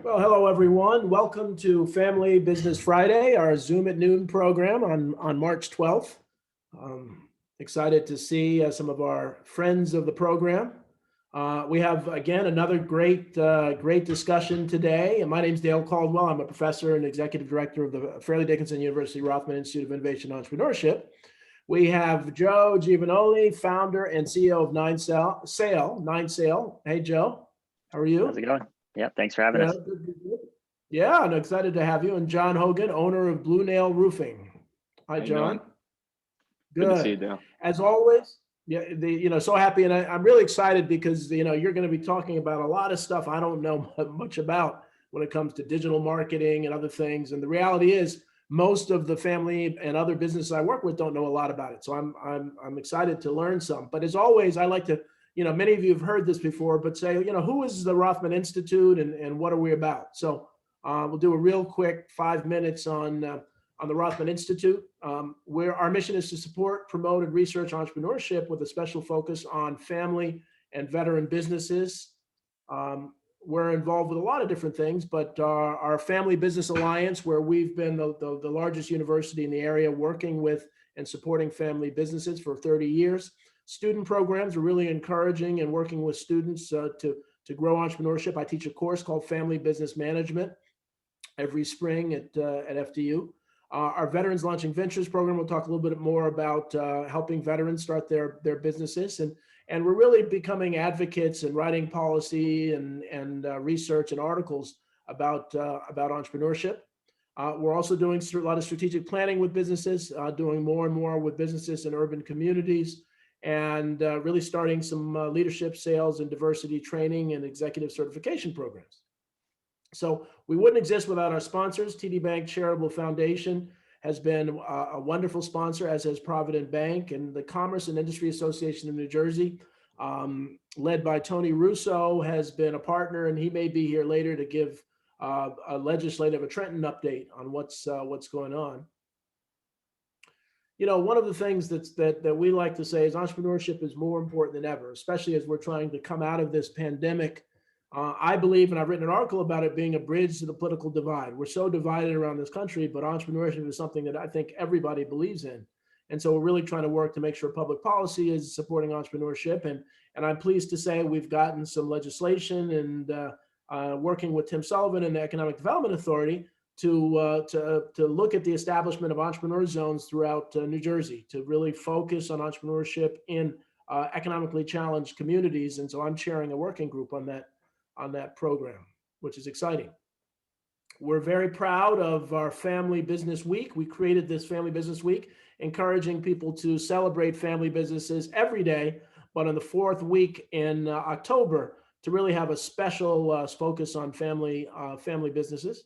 Well, hello, everyone. Welcome to Family Business Friday, our Zoom at Noon program on March 12th. Excited to see some of our friends of the program. We have, again, another great discussion today. And my name is Dale Caldwell. I'm a professor and executive director of the Fairleigh Dickinson University Rothman Institute of Innovation and Entrepreneurship. We have Joe Giovannoli, founder and CEO of Nine Sale. Hey, Joe, how are you? How's it going? Yeah, thanks for having us. Good. Yeah, I'm excited to have you. And John Hogan, owner of Blue Nail Roofing. Hi, John. Good to see you, Dale. As always, so happy. And I'm really excited because, you're going to be talking about a lot of stuff I don't know much about when it comes to digital marketing and other things. And the reality is most of the family and other businesses I work with don't know a lot about it. So I'm excited to learn some. But as always, I like to, many of you have heard this before, but say, who is the Rothman Institute and what are we about? So we'll do a real quick 5 minutes on the Rothman Institute, where our mission is to support, promote, and research entrepreneurship with a special focus on family and veteran businesses. We're involved with a lot of different things, but our Family Business Alliance, where we've been the largest university in the area working with and supporting family businesses for 30 years. Student programs are really encouraging and working with students to grow entrepreneurship. I teach a course called Family Business Management every spring at FDU. Our Veterans Launching Ventures program, we'll talk a little bit more about helping veterans start their businesses. And we're really becoming advocates and writing policy and research and articles about entrepreneurship. We're also doing a lot of strategic planning with businesses, doing more and more with businesses in urban communities, and really starting some leadership, sales, and diversity training and executive certification programs. So we wouldn't exist without our sponsors. TD Bank Charitable Foundation has been a wonderful sponsor, as has Provident Bank, and the Commerce and Industry Association of New Jersey, led by Tony Russo, has been a partner, and he may be here later to give a legislative, a Trenton update on what's going on. One of the things that we like to say is entrepreneurship is more important than ever, especially as we're trying to come out of this pandemic. I believe, and I've written an article about it, being a bridge to the political divide. We're so divided around this country, but entrepreneurship is something that I think everybody believes in. And so we're really trying to work to make sure public policy is supporting entrepreneurship. And I'm pleased to say we've gotten some legislation and working with Tim Sullivan and the Economic Development Authority to look at the establishment of entrepreneur zones throughout New Jersey to really focus on entrepreneurship in economically challenged communities. And so I'm chairing a working group on that program, which is exciting. We're very proud of our Family Business Week. We created this Family Business Week, encouraging people to celebrate family businesses every day, but on the fourth week in October, to really have a special focus on family businesses.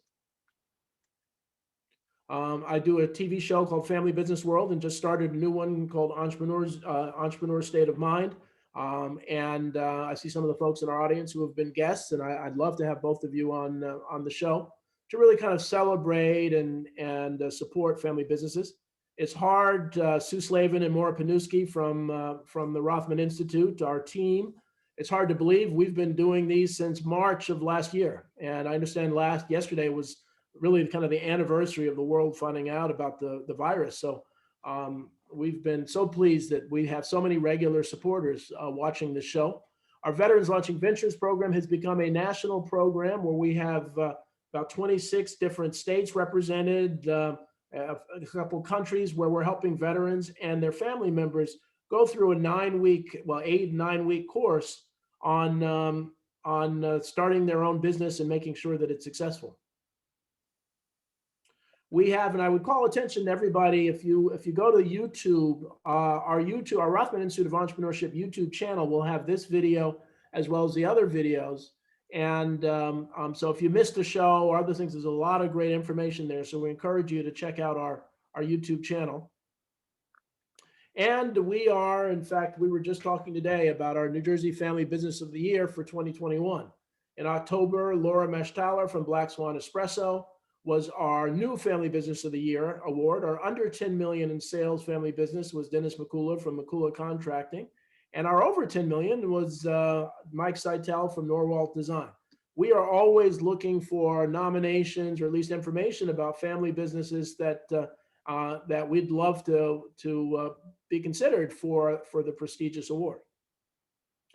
I do a TV show called Family Business World and just started a new one called Entrepreneur State of Mind. And I see some of the folks in our audience who have been guests, and I'd love to have both of you on the show to really kind of celebrate and support family businesses. It's hard. Sue Slavin and Maura Panuski from the Rothman Institute, our team. It's hard to believe we've been doing these since March of last year, and I understand yesterday was really kind of the anniversary of the world finding out about the virus. So we've been so pleased that we have so many regular supporters watching the show. Our Veterans Launching Ventures program has become a national program where we have about 26 different states represented, a couple countries where we're helping veterans and their family members go through a 8-9-week course on starting their own business and making sure that it's successful. We have, and I would call attention to everybody, if you go to YouTube, our Rothman Institute of Entrepreneurship YouTube channel will have this video as well as the other videos. And so if you missed a show or other things, there's a lot of great information there. So we encourage you to check out our YouTube channel. And we are, in fact, we were just talking today about our New Jersey Family Business of the Year for 2021. In October, Laura Meshthaler from Black Swan Espresso was our new Family Business of the Year award. Our under 10 million in sales family business was Dennis McCullough from McCullough Contracting. And our over 10 million was Mike Seitel from Norwalt Design. we are always looking for nominations or at least information about family businesses that that we'd love to be considered for the prestigious award.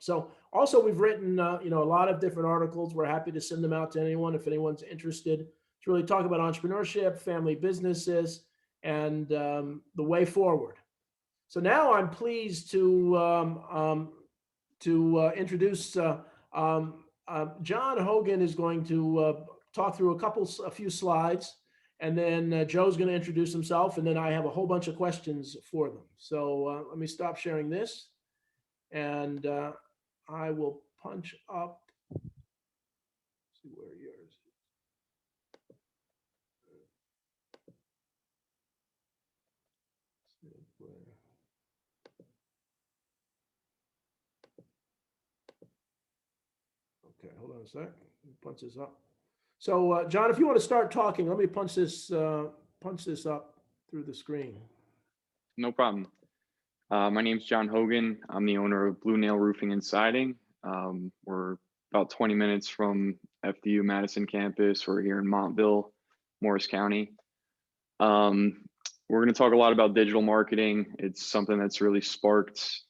So also we've written a lot of different articles. We're happy to send them out to anyone if anyone's interested to really talk about entrepreneurship, family businesses, and the way forward. So now I'm pleased to introduce John Hogan is going to talk through a few slides, and then Joe's going to introduce himself, and then I have a whole bunch of questions for them. So let me stop sharing this, and I will punch up. Let's see where yours. Okay, hold on a sec. Punch this up. So, John, if you want to start talking, let me punch this up through the screen. No problem. My name's John Hogan. I'm the owner of Blue Nail Roofing and Siding. We're about 20 minutes from FDU Madison campus. We're here in Montville, Morris County. We're going to talk a lot about digital marketing. It's something that's really sparked,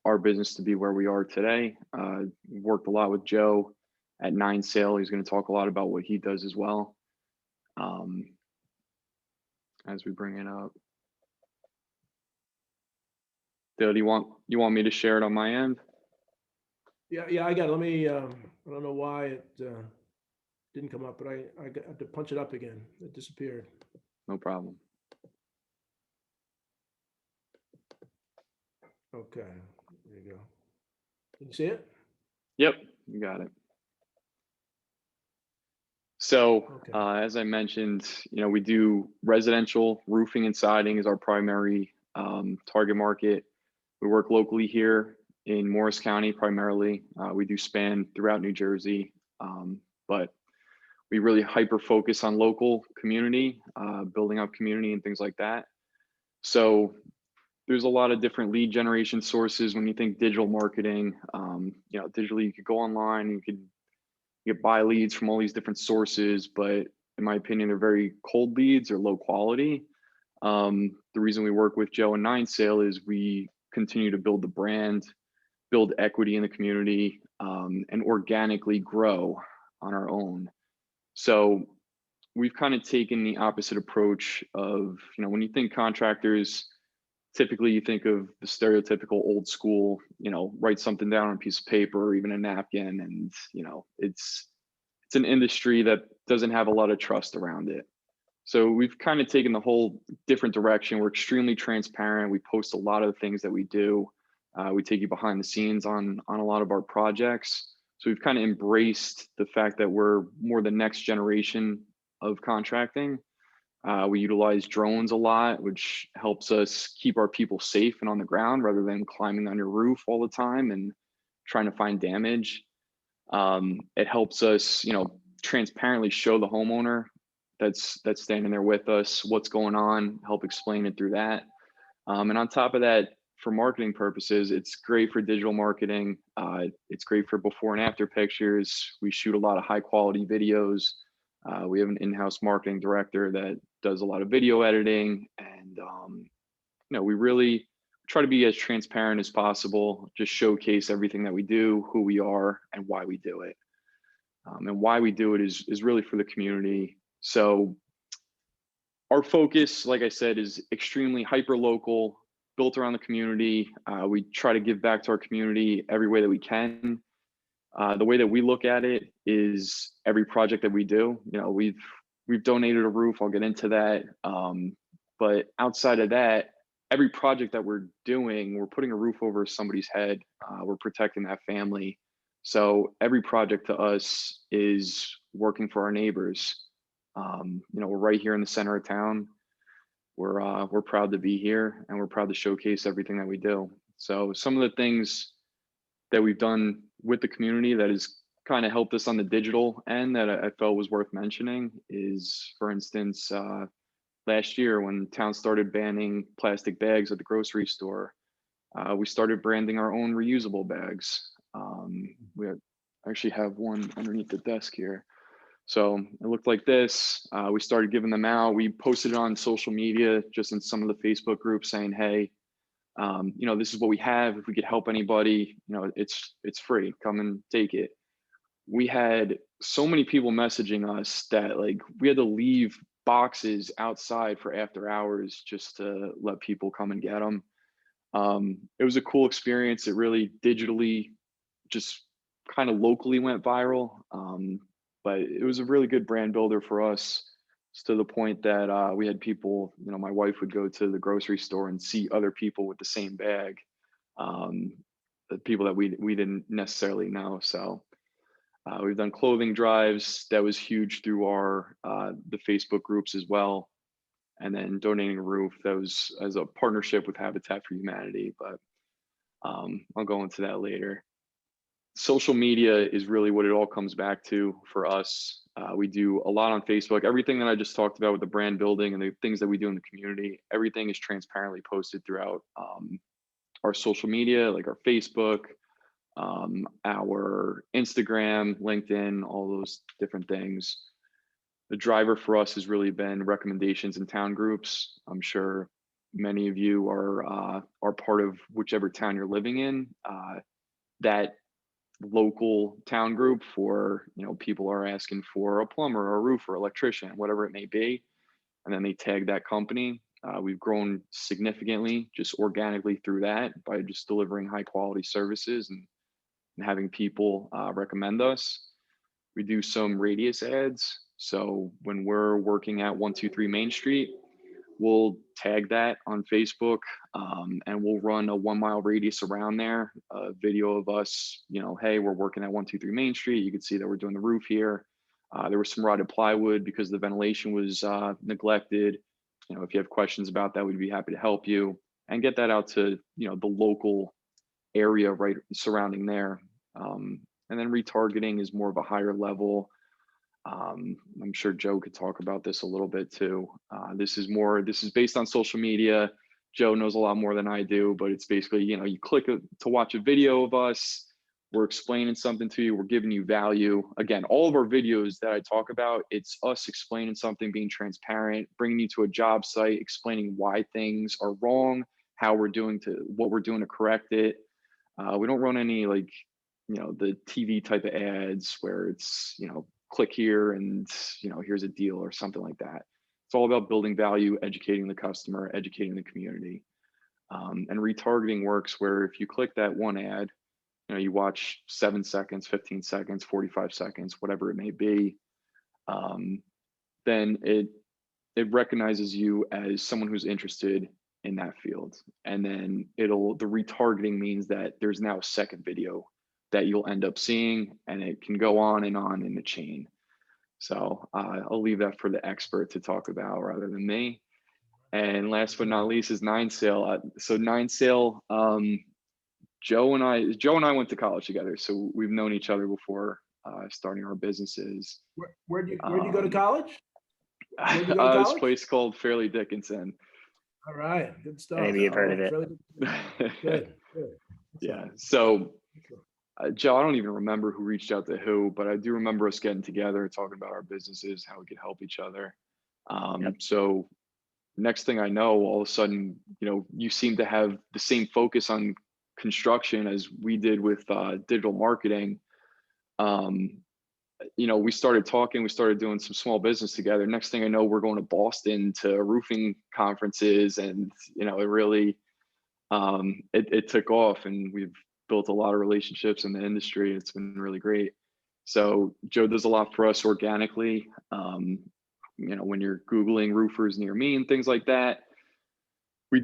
our business to be where we are today. We've worked a lot with Joe at Is Seo. He's going to talk a lot about what he does as well. As we bring it up. Dale, do you want me to share it on my end? Yeah, I got it. Let me, I don't know why it didn't come up, but I got to punch it up again. It disappeared. No problem. Okay, there you go. Can you see it? Yep, you got it. So Okay. as I mentioned, we do residential roofing and siding is our primary target market. We work locally here in Morris County primarily. We do span throughout New Jersey, but we really hyper focus on local community, building up community and things like that. So there's a lot of different lead generation sources when you think digital marketing. Digitally you could go online, you could buy leads from all these different sources, but in my opinion, they're very cold leads or low quality. The reason we work with Joe and Is Seo is we continue to build the brand, build equity in the community, and organically grow on our own. So we've kind of taken the opposite approach of, when you think contractors, typically you think of the stereotypical old school, write something down on a piece of paper or even a napkin. And, it's an industry that doesn't have a lot of trust around it. So we've kind of taken the whole different direction. We're extremely transparent. We post a lot of the things that we do. We take you behind the scenes on a lot of our projects. So we've kind of embraced the fact that we're more the next generation of contracting. We utilize drones a lot, which helps us keep our people safe and on the ground rather than climbing on your roof all the time and trying to find damage. It helps us, transparently show the homeowner that's standing there with us what's going on, help explain it through that. And on top of that, for marketing purposes, it's great for digital marketing. It's great for before and after pictures. We shoot a lot of high quality videos. We have an in-house marketing director that does a lot of video editing, and we really try to be as transparent as possible, just showcase everything that we do, who we are, and why we do it. And why we do it is really for the community. So our focus, like I said, is extremely hyper local, built around the community. We try to give back to our community every way that we can. The way that we look at it is every project that we do, we've donated a roof. I'll get into that. But outside of that, every project that we're doing, we're putting a roof over somebody's head. We're protecting that family. So every project to us is working for our neighbors. We're right here in the center of town. We're proud to be here, and we're proud to showcase everything that we do. So some of the things that we've done with the community that has kind of helped us on the digital end that I felt was worth mentioning is, for instance, last year when town started banning plastic bags at the grocery store, we started branding our own reusable bags. I actually have one underneath the desk here. So it looked like this. We started giving them out. We posted it on social media, just in some of the Facebook groups, saying, hey, this is what we have. If we could help anybody, it's free. Come and take it. We had so many people messaging us that like we had to leave boxes outside for after hours just to let people come and get them. It was a cool experience. It really digitally just kind of locally went viral. But it was a really good brand builder for us. It's to the point that we had people, my wife would go to the grocery store and see other people with the same bag, the people that we didn't necessarily know. So we've done clothing drives. That was huge through our the Facebook groups as well. And then donating a roof, that was as a partnership with Habitat for Humanity. But I'll go into that later. Social media is really what it all comes back to for us. We do a lot on Facebook. Everything that I just talked about with the brand building and the things that we do in the community, everything is transparently posted throughout our social media, like our Facebook, our Instagram, LinkedIn, all those different things. The driver for us has really been recommendations in town groups. I'm sure many of you are part of whichever town you're living in. That local town group for, people are asking for a plumber or a roofer, electrician, whatever it may be, and then they tag that company. We've grown significantly just organically through that by just delivering high quality services and having people recommend us. We do some radius ads. So when we're working at 123 Main Street, we'll tag that on Facebook, and we'll run a 1 mile radius around there, a video of us, hey, we're working at 123 Main Street. You can see that we're doing the roof here. There was some rotted plywood because the ventilation was neglected. If you have questions about that, we'd be happy to help you and get that out to, the local area right surrounding there. And then retargeting is more of a higher level. I'm sure Joe could talk about this a little bit too. This is based on social media. Joe knows a lot more than I do, but it's basically, you click to watch a video of us. We're explaining something to you. We're giving you value. Again, all of our videos that I talk about, it's us explaining something, being transparent, bringing you to a job site, explaining why things are wrong, what we're doing to correct it. We don't run any the TV type of ads where it's, click here and, here's a deal or something like that. It's all about building value, educating the customer, educating the community. And retargeting works where if you click that one ad, you watch 7 seconds, 15 seconds, 45 seconds, whatever it may be, then it recognizes you as someone who's interested in that field. And then the retargeting means that there's now a second video that you'll end up seeing, and it can go on in the chain. So I'll leave that for the expert to talk about rather than me. And last but not least is Nine Sale. So Nine Sale, Joe and I went to college together, so we've known each other before starting our businesses. Where'd you go to college? This place called Fairleigh, Dickinson. All right, good stuff. Maybe you've heard of it. Good. Yeah. So, Joe, I don't even remember who reached out to who, but I do remember us getting together, talking about our businesses, how we could help each other. So, next thing I know, all of a sudden, you seem to have the same focus on construction as we did with digital marketing. We started talking, we started doing some small business together. Next thing I know, we're going to Boston to roofing conferences, and it really it took off, and we've built a lot of relationships in the industry. It's been really great. So Joe does a lot for us organically. When you're Googling roofers near me and things like that, we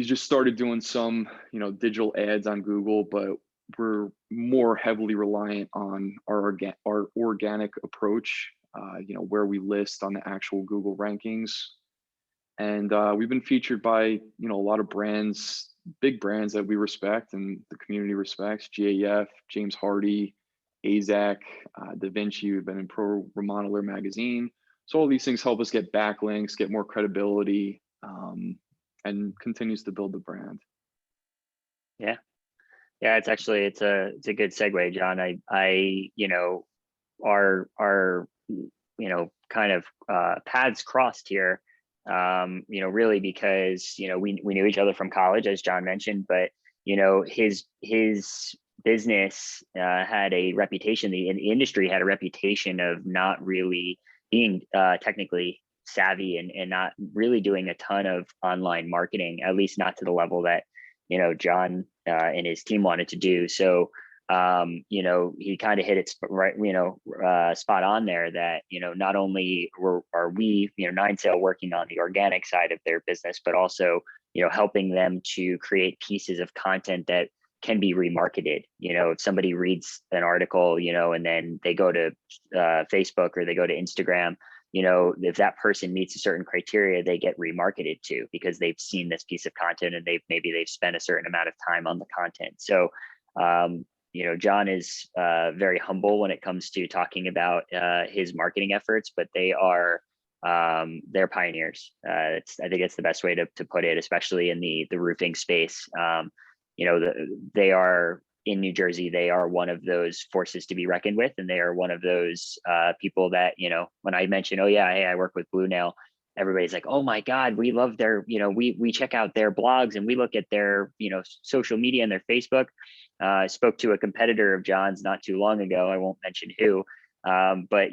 just started doing some, digital ads on Google, but we're more heavily reliant on our organic approach, where we list on the actual Google rankings. And we've been featured by, a lot of brands, big brands that we respect and the community respects: GAF, James Hardy, AZAC, Da Vinci. We've been in Pro Remodeler magazine. So all these things help us get backlinks, get more credibility, and continues to build the brand. Yeah. Yeah, it's actually, it's a good segue, John. Our kind of paths crossed here, really because, we knew each other from college, as John mentioned, but, his business had a reputation, the industry had a reputation of not really being technically savvy and not really doing a ton of online marketing, at least not to the level that, John and his team wanted to do. So, he kind of hit it spot on there that, not only are we, Nine Sale working on the organic side of their business, but also, helping them to create pieces of content that can be remarketed. If somebody reads an article, and then they go to Facebook or they go to Instagram, if that person meets a certain criteria, they get remarketed to because they've seen this piece of content and they've spent a certain amount of time on the content. So, John is very humble when it comes to talking about his marketing efforts, but they're pioneers. I think it's the best way to put it, especially in the roofing space. They are in New Jersey. They are one of those forces to be reckoned with, and they are one of those people that, when I mention, oh yeah, hey, I work with Blue Nail, everybody's like, oh my God, we love their, we check out their blogs and we look at their, social media and their Facebook. I spoke to a competitor of John's not too long ago. I won't mention who, but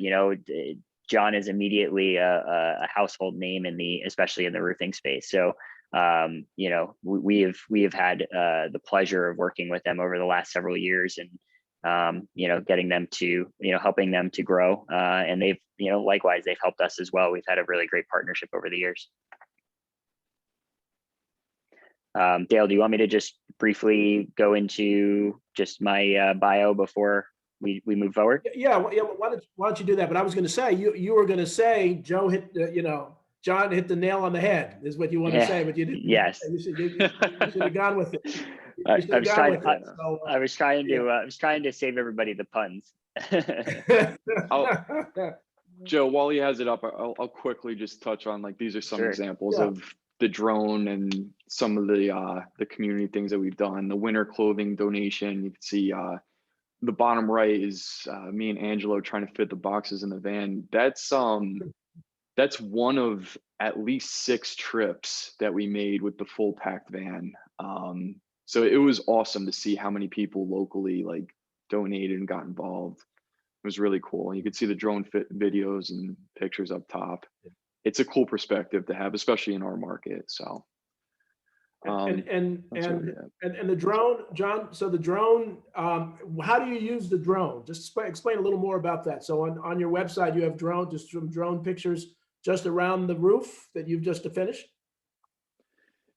John is immediately a household name especially in the roofing space. So, we have had the pleasure of working with them over the last several years, and getting them to, helping them to grow, and they've, likewise, they've helped us as well. We've had a really great partnership over the years. Dale, do you want me to just briefly go into just my bio before we move forward? Yeah. Why don't you do that? But I was going to say, you were going to say Joe hit, John hit the nail on the head is what you want to say, but you didn't. Yes. You should have gone with it. I was trying to save everybody the puns. Joe, while he has it up, I'll quickly just touch on, like, these are some examples of the drone and some of the community things that we've done. The winter clothing donation, you can see the bottom right is me and Angelo trying to fit the boxes in the van. That's one of at least 6 trips that we made with the full packed van. So it was awesome to see how many people locally donated and got involved. It was really cool. You could see the drone fit videos and pictures up top. It's a cool perspective to have, especially in our market. So, and the drone, John. So the drone, how do you use the drone? Just explain a little more about that. So on your website, you have just some drone pictures just around the roof that you've just finished.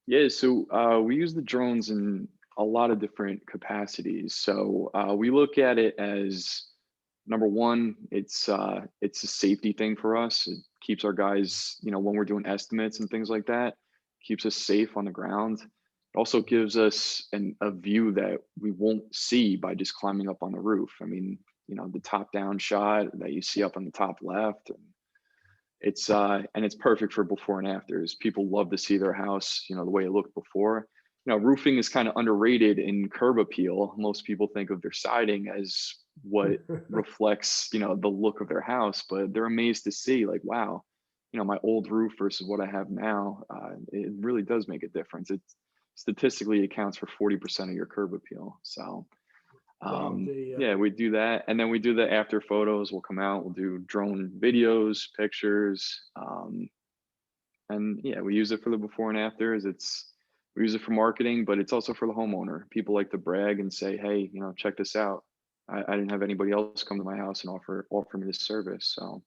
Yeah. So we use the drones in a lot of different capacities. So we look at it as, number one, it's a safety thing for us. It keeps our guys, when we're doing estimates and things like that, keeps us safe on the ground. It also gives us a view that we won't see by just climbing up on the roof. I mean, the top down shot that you see up on the top left, and it's perfect for before and afters. People love to see their house, the way it looked before. Roofing is kind of underrated in curb appeal. Most people think of their siding as what reflects, the look of their house, but they're amazed to see, like, wow, my old roof versus what I have now. It really does make a difference. It statistically accounts for 40% of your curb appeal. So we do that, and then we do the after photos. We'll come out, we'll do drone videos, pictures, and we use it for the before and afters. We use it for marketing, but it's also for the homeowner. People like to brag and say, hey, check this out. I didn't have anybody else come to my house and offer me this service. So,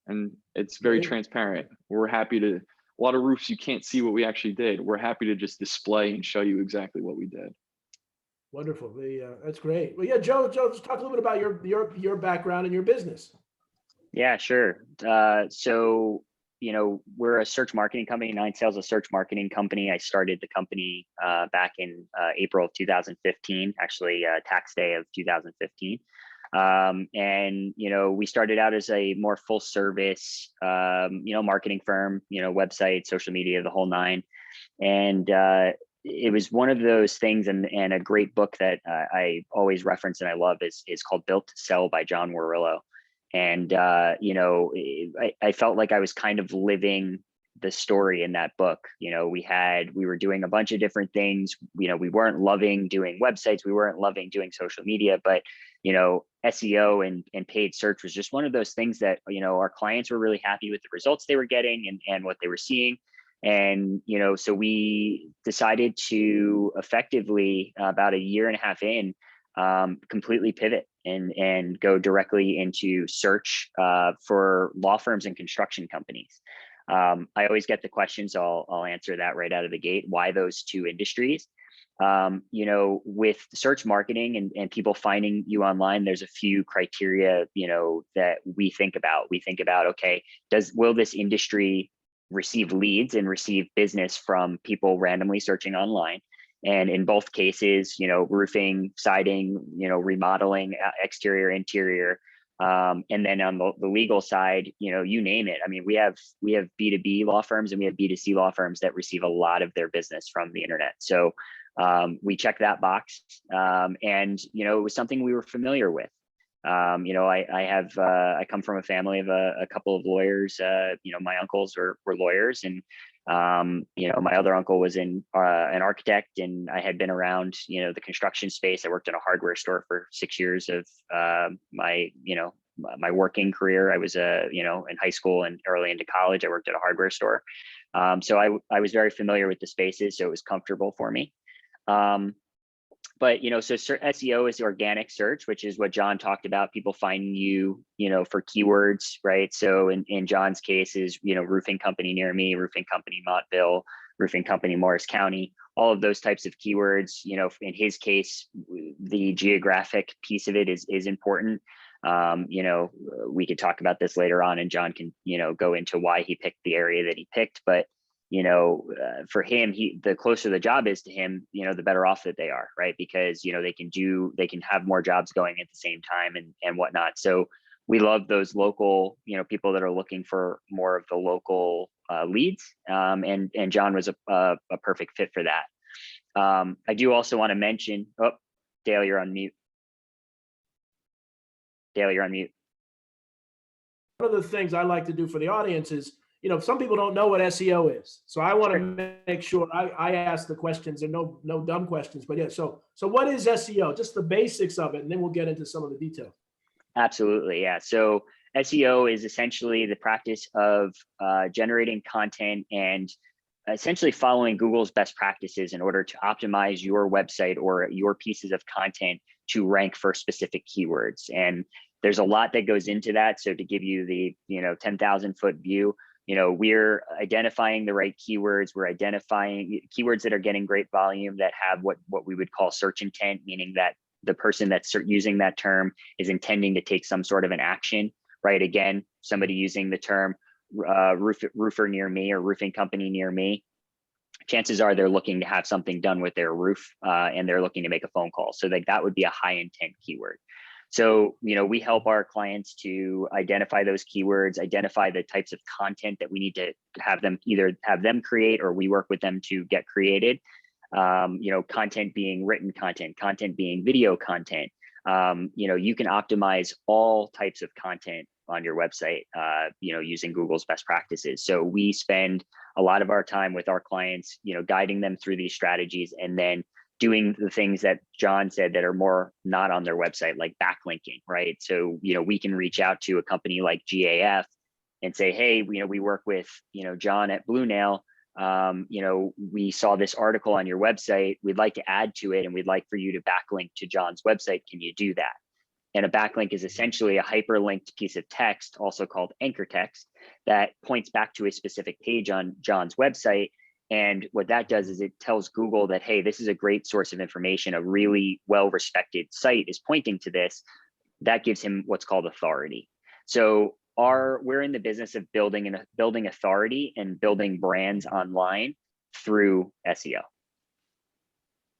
and it's very transparent. We're happy to, a lot of roofs, you can't see what we actually did. We're happy to just display and show you exactly what we did. Wonderful. That's great. Well, yeah, Joe, just talk a little bit about your background and your business. Yeah, sure. So, we're a search marketing company. Nine Sale's a search marketing company. I started the company back in April of 2015, actually tax day of 2015. And, we started out as a more full service, marketing firm, website, social media, the whole nine. And, it was one of those things, and a great book that I always reference and I love is called Built to Sell by John Warrillow. And you know, I felt like I was kind of living the story in that book. You know, we were doing a bunch of different things. You know, we weren't loving doing websites, we weren't loving doing social media, but you know, SEO and paid search was just one of those things that, you know, our clients were really happy with the results they were getting and what they were seeing. And, you know, so we decided to effectively about a year and a half in, completely pivot and go directly into search for law firms and construction companies. I always get the questions, I'll answer that right out of the gate. Why those two industries? You know, with search marketing and people finding you online, there's a few criteria, you know, that we think about. We think about, okay, will this industry receive leads and receive business from people randomly searching online? And in both cases, you know, roofing, siding, you know, remodeling, exterior, interior. And then on the legal side, you know, you name it. I mean, we have B2B law firms and we have B2C law firms that receive a lot of their business from the internet. So we check that box. And, you know, it was something we were familiar with. You know, I come from a family of a couple of lawyers. You know, my uncles were lawyers, and you know, my other uncle was an architect, and I had been around, you know, the construction space. I worked in a hardware store for 6 years of my working career. I was you know, in high school and early into college, I worked at a hardware store. So I was very familiar with the spaces, so it was comfortable for me. But, you know, so SEO is organic search, which is what John talked about, people finding you, you know, for keywords, right? So in John's case is, you know, roofing company near me, roofing company Montville, roofing company Morris County, all of those types of keywords. You know, in his case, the geographic piece of it is important. You know, we could talk about this later on, and John can, you know, go into why he picked the area that he picked. But you know, for him, the closer the job is to him, you know, the better off that they are, right? Because, you know, they can have more jobs going at the same time and whatnot. So we love those local, you know, people that are looking for more of the local leads. And John was a perfect fit for that. I do also want to mention, oh, Dale, you're on mute. Dale, you're on mute. One of the things I like to do for the audience is, you know, some people don't know what SEO is. So I want to make sure I ask the questions, and no dumb questions, but yeah. So what is SEO? Just the basics of it, and then we'll get into some of the details. Absolutely, yeah. So SEO is essentially the practice of generating content and essentially following Google's best practices in order to optimize your website or your pieces of content to rank for specific keywords. And there's a lot that goes into that. So to give you the, you know, 10,000-foot view, you know, we're identifying the right keywords. We're identifying keywords that are getting great volume, that have what we would call search intent, meaning that the person that's using that term is intending to take some sort of an action, right? Again, somebody using the term roofer near me or roofing company near me, chances are they're looking to have something done with their roof and they're looking to make a phone call. So like that would be a high intent keyword. So, you know, we help our clients to identify those keywords, identify the types of content that we need to have them create, or we work with them to get created. You know, content being written content being video content. You know, you can optimize all types of content on your website, you know, using Google's best practices. So we spend a lot of our time with our clients, you know, guiding them through these strategies, and then doing the things that John said that are more not on their website, like backlinking, right? So, you know, we can reach out to a company like GAF and say, hey, you know, we work with, you know, John at Blue Nail. You know, we saw this article on your website. We'd like to add to it, and we'd like for you to backlink to John's website. Can you do that? And a backlink is essentially a hyperlinked piece of text, also called anchor text, that points back to a specific page on John's website. And what that does is it tells Google that, hey, this is a great source of information. A really well-respected site is pointing to this. That gives him what's called authority. So we're in the business of building authority and building brands online through SEO.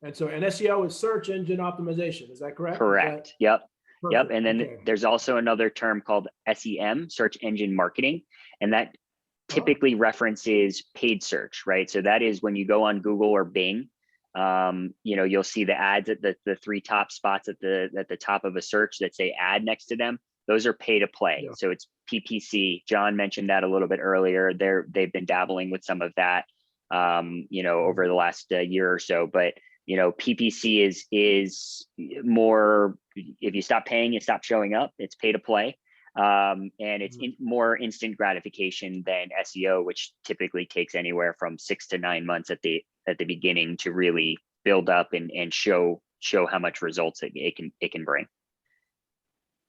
And so, and SEO is search engine optimization. Is that correct? Correct. Yep. Perfect. Yep. And then there's also another term called SEM, search engine marketing, and that typically references paid search, right? So that is when you go on Google or Bing You'll see the ads at the three top spots at the top of a search that say ad next to them. Those are pay to play. Yeah. So it's PPC. John mentioned that a little bit earlier. They've been dabbling with some of that, over the last year or so. But PPC is more, if you stop paying, you stop showing up. It's pay to play. And it's more instant gratification than SEO, which typically takes anywhere from 6 to 9 months at the beginning to really build up and show how much results it can bring.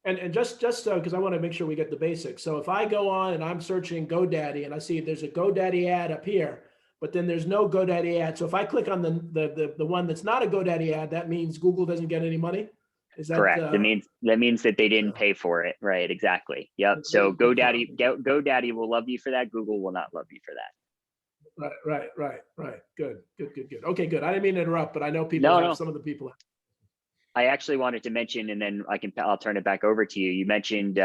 And just because I want to make sure we get the basics. So if I go on and I'm searching GoDaddy and I see there's a GoDaddy ad up here, but then there's no GoDaddy ad. So if I click on the one that's not a GoDaddy ad, that means Google doesn't get any money. Is that correct? That means that they didn't pay for it, right? Exactly. Yep. So GoDaddy will love you for that. Google will not love you for that. Right. Good. Okay, good. I didn't mean to interrupt, but I know people some of the people. I actually wanted to mention, and then I'll turn it back over to you. You mentioned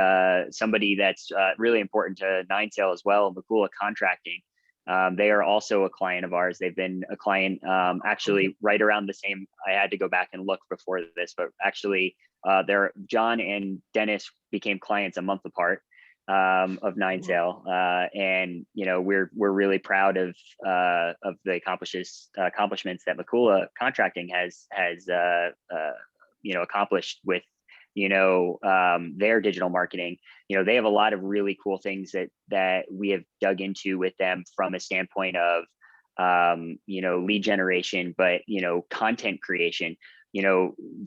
somebody that's really important to Nine-Tail as well, Makula Contracting. They are also a client of ours. They've been a client actually right around the same. I had to go back and look before this, but actually, John and Dennis became clients a month apart of Nine-Tail, and we're really proud of the accomplishments that Makula Contracting has accomplished with their digital marketing. They have a lot of really cool things that we have dug into with them from a standpoint of lead generation, but content creation.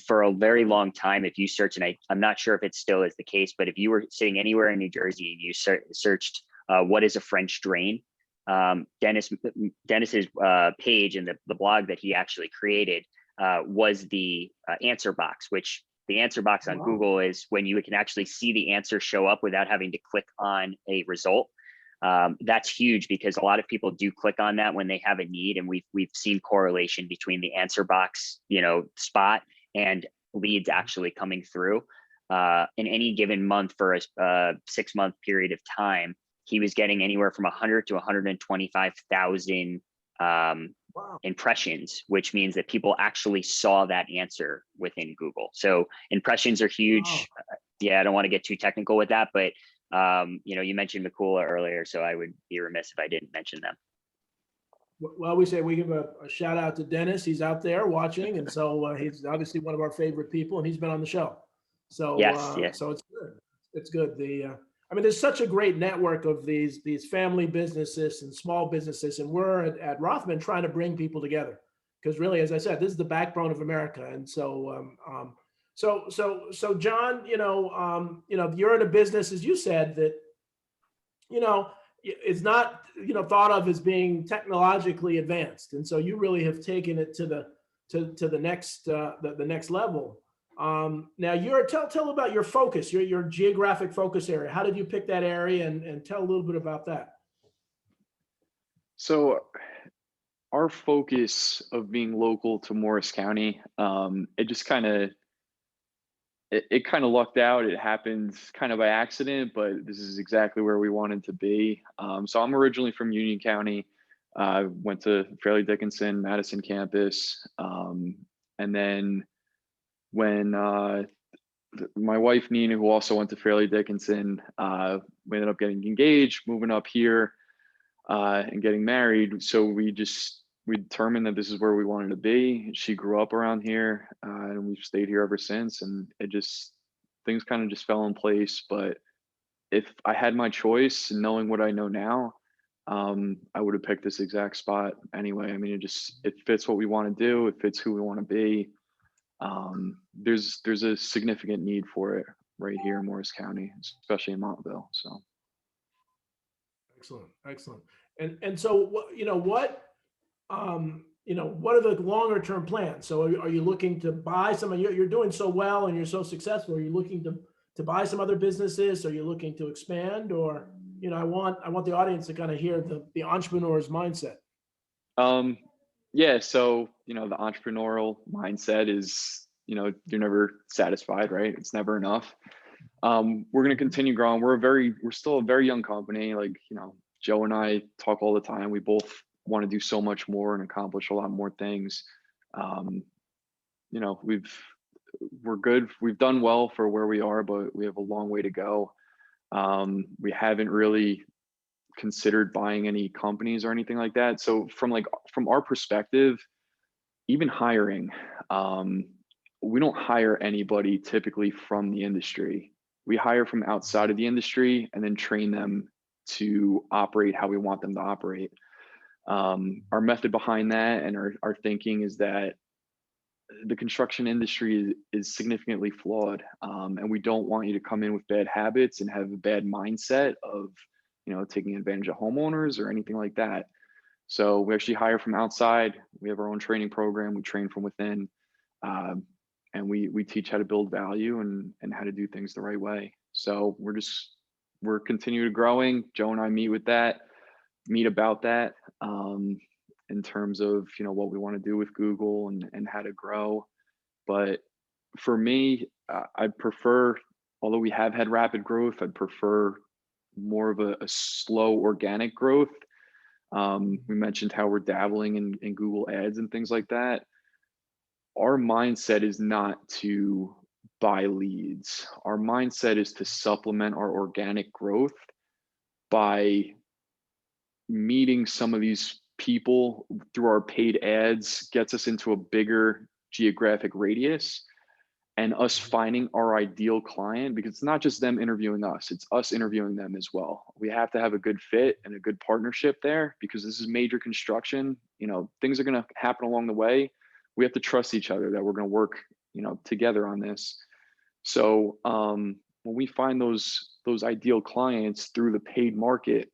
For a very long time, if you search, and I'm not sure if it still is the case, but if you were sitting anywhere in New Jersey and you searched what is a French drain, Dennis's page and the blog that he actually created was the answer box, which the answer box on Google is when you can actually see the answer show up without having to click on a result. That's huge because a lot of people do click on that when they have a need, and we've seen correlation between the answer box, spot and leads actually coming through. In any given month for a 6-month period of time, he was getting anywhere from 100 to 125,000 impressions, which means that people actually saw that answer within Google. So impressions are huge. Yeah, I don't want to get too technical with that, but you mentioned Makula earlier, so I would be remiss if I didn't mention them. Well, we give a shout out to Dennis. He's out there watching, and so he's obviously one of our favorite people, and he's been on the show. So yes. So it's good. It's good. There's such a great network of these family businesses and small businesses, and we're at Rothman trying to bring people together because really, as I said, this is the backbone of America. And so, so John, you're in a business, as you said, that is not thought of as being technologically advanced, and so you really have taken it to the next level. Now tell about your focus, your geographic focus area. How did you pick that area, and tell a little bit about that? So our focus of being local to Morris County, it just kind of lucked out. It happened kind of by accident, but this is exactly where we wanted to be. So I'm originally from Union County. I went to Fairleigh Dickinson, Madison campus. And then when my wife, Nina, who also went to Fairleigh Dickinson, we ended up getting engaged, moving up here, and getting married. So we determined that this is where we wanted to be. She grew up around here, and we've stayed here ever since. And things kind of just fell in place. But if I had my choice, knowing what I know now, I would have picked this exact spot anyway. It fits what we want to do. It fits who we want to be. There's a significant need for it right here in Morris County, especially in Montville. So excellent. And so what are the longer term plans? So are you looking to buy some? You're doing so well and you're so successful. Are you looking to buy some other businesses? Are you looking to expand? Or I want the audience to kind of hear the entrepreneur's mindset. Yeah, so the entrepreneurial mindset is you're never satisfied, right? It's never enough. We're going to continue growing. We're still a very young company. Like Joe and I talk all the time. We both want to do so much more and accomplish a lot more things. You know, we're good. We've done well for where we are, but we have a long way to go. We haven't really considered buying any companies or anything like that. So from our perspective, even hiring, we don't hire anybody typically from the industry. We hire from outside of the industry and then train them to operate how we want them to operate. Our method behind that and our thinking is that the construction industry is significantly flawed, and we don't want you to come in with bad habits and have a bad mindset of, you know, taking advantage of homeowners or anything like that. So we actually hire from outside. We have our own training program. We train from within, and we teach how to build value and how to do things the right way. So we're continuing growing. Joe and I meet about that. In terms of, you know, what we want to do with Google and how to grow. But for me, I'd prefer, although we have had rapid growth, I'd prefer more of a slow organic growth. We mentioned how we're dabbling in Google ads and things like that. Our mindset is not to buy leads. Our mindset is to supplement our organic growth by meeting some of these people through our paid ads, gets us into a bigger geographic radius, and us finding our ideal client, because it's not just them interviewing us, it's us interviewing them as well. We have to have a good fit and a good partnership there, because this is major construction. You know, things are going to happen along the way. We have to trust each other that we're going to work, you know, together on this. So when we find those ideal clients through the paid market,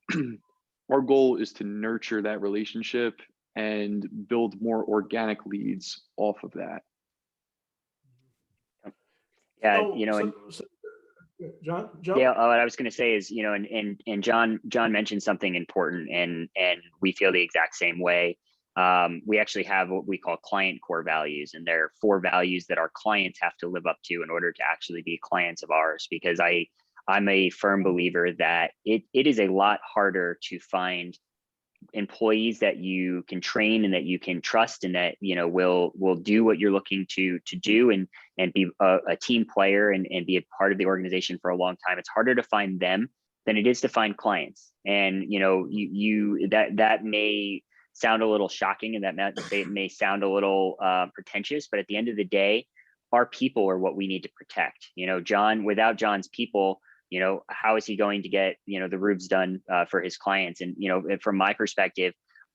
our goal is to nurture that relationship and build more organic leads off of that. Yeah, So- you know, and John, Joe? yeah, what I was going to say is, you know, and John mentioned something important, and we feel the exact same way. We actually have what we call client core values, and they're 4 values that our clients have to live up to in order to actually be clients of ours. Because I'm a firm believer that it is a lot harder to find employees that you can train and that you can trust, and that, you know, will do what you're looking to do, and be a team player and be a part of the organization for a long time. It's harder to find them than it is to find clients. And, you know, that may sound a little shocking, and that may sound a little pretentious, but at the end of the day, our people are what we need to protect. You know, without John's people, you know, how is he going to get, you know, the roofs done for his clients? And, you know, from my perspective,